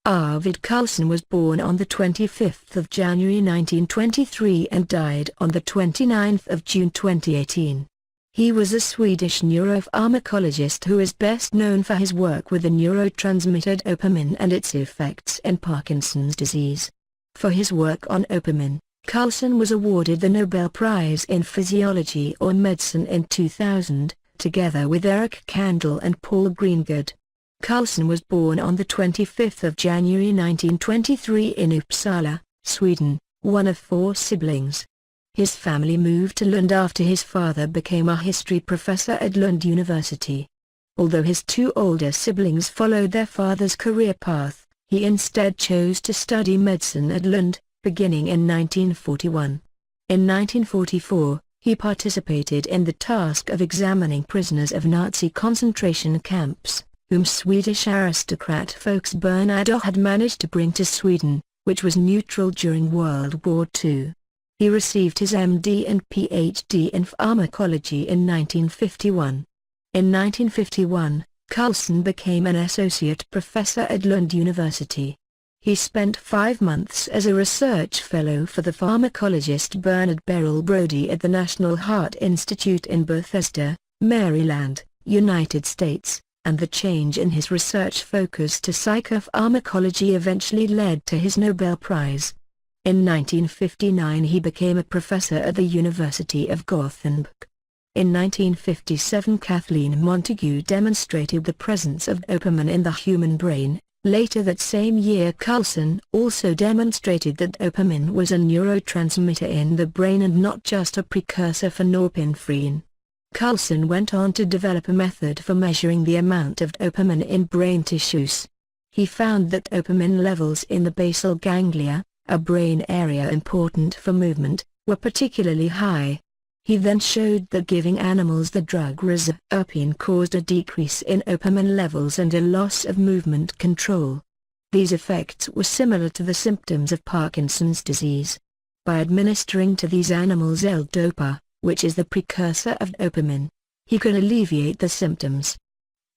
Arvid Carlsson was born on the 25th of January 1923 and died on the 29th of June 2018. He was a Swedish neuropharmacologist who is best known for his work with the neurotransmitter dopamine and its effects in Parkinson's disease. For his work on dopamine, Carlson was awarded the Nobel Prize in Physiology or Medicine in 2000, together with Eric Kandel and Paul Greengard. Carlson was born on the 25th of January 1923 in Uppsala, Sweden, one of 4 siblings. His family moved to Lund after his father became a history professor at Lund University. Although his 2 older siblings followed their father's career path, he instead chose to study medicine at Lund, beginning in 1941. In 1944, he participated in the task of examining prisoners of Nazi concentration camps, whom Swedish aristocrat Folke Bernadotte had managed to bring to Sweden, which was neutral during World War II. He received his MD and PhD in pharmacology in 1951. In 1951, Carlson became an associate professor at Lund University. He spent 5 months as a research fellow for the pharmacologist Bernard Beryl Brodie at the National Heart Institute in Bethesda, Maryland, United States, and the change in his research focus to psychopharmacology eventually led to his Nobel Prize. In 1959 he became a professor at the University of Gothenburg. In 1957 Kathleen Montagu demonstrated the presence of dopamine in the human brain. Later that same year Carlson also demonstrated that dopamine was a neurotransmitter in the brain and not just a precursor for norepinephrine. Carlson went on to develop a method for measuring the amount of dopamine in brain tissues. He found that dopamine levels in the basal ganglia, a brain area important for movement, were particularly high. He then showed that giving animals the drug reserpine caused a decrease in dopamine levels and a loss of movement control. These effects were similar to the symptoms of Parkinson's disease. By administering to these animals L-Dopa, which is the precursor of dopamine, he could alleviate the symptoms.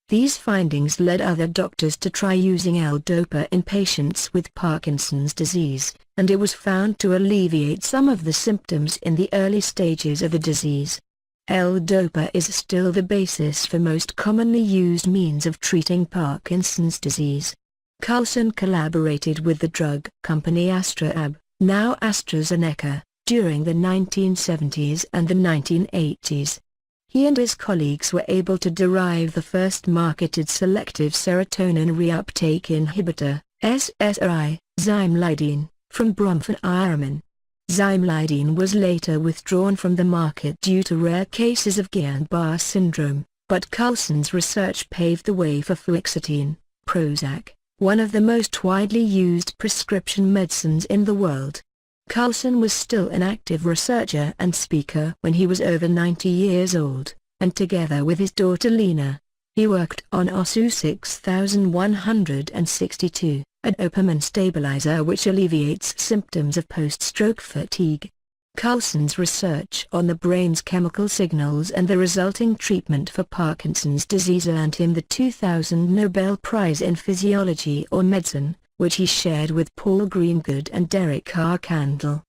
These findings led other doctors to try using L-Dopa in patients with Parkinson's disease, and it was found to alleviate some of the symptoms in the early stages of the disease. L-Dopa is still the basis for most commonly used means of treating Parkinson's disease. Carlson collaborated with the drug company Astra AB, now AstraZeneca, during the 1970s and the 1980s. He and his colleagues were able to derive the first marketed selective serotonin reuptake inhibitor, SSRI, zimlidine, from brompheniramine. Zimlidine was later withdrawn from the market due to rare cases of Guillain-Barré syndrome, but Carlson's research paved the way for fluoxetine, Prozac, one of the most widely used prescription medicines in the world. Carlson was still an active researcher and speaker when he was over 90 years old, and together with his daughter Lena, he worked on OSU 6162, a dopamine stabilizer which alleviates symptoms of post-stroke fatigue. Carlson's research on the brain's chemical signals and the resulting treatment for Parkinson's disease earned him the 2000 Nobel Prize in Physiology or Medicine, which he shared with Paul Greengard and Eric R. Kandel.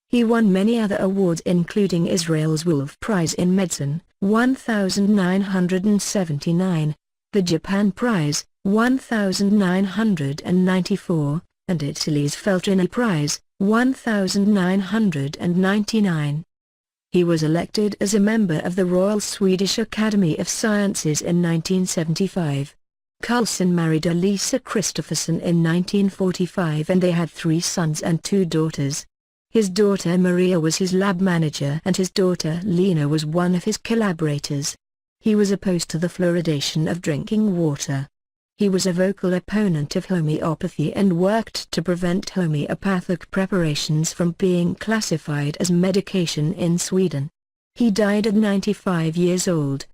He won many other awards including Israel's Wolf Prize in Medicine, 1979, the Japan Prize, 1994, and Italy's Feltrini Prize, 1999. He was elected as a member of the Royal Swedish Academy of Sciences in 1975. Carlson married Ulla-Lisa Christoffersson in 1945 and they had 3 sons and 2 daughters. His daughter Maria was his lab manager and his daughter Lena was one of his collaborators. He was opposed to the fluoridation of drinking water. He was a vocal opponent of homeopathy and worked to prevent homeopathic preparations from being classified as medication in Sweden. He died at 95 years old.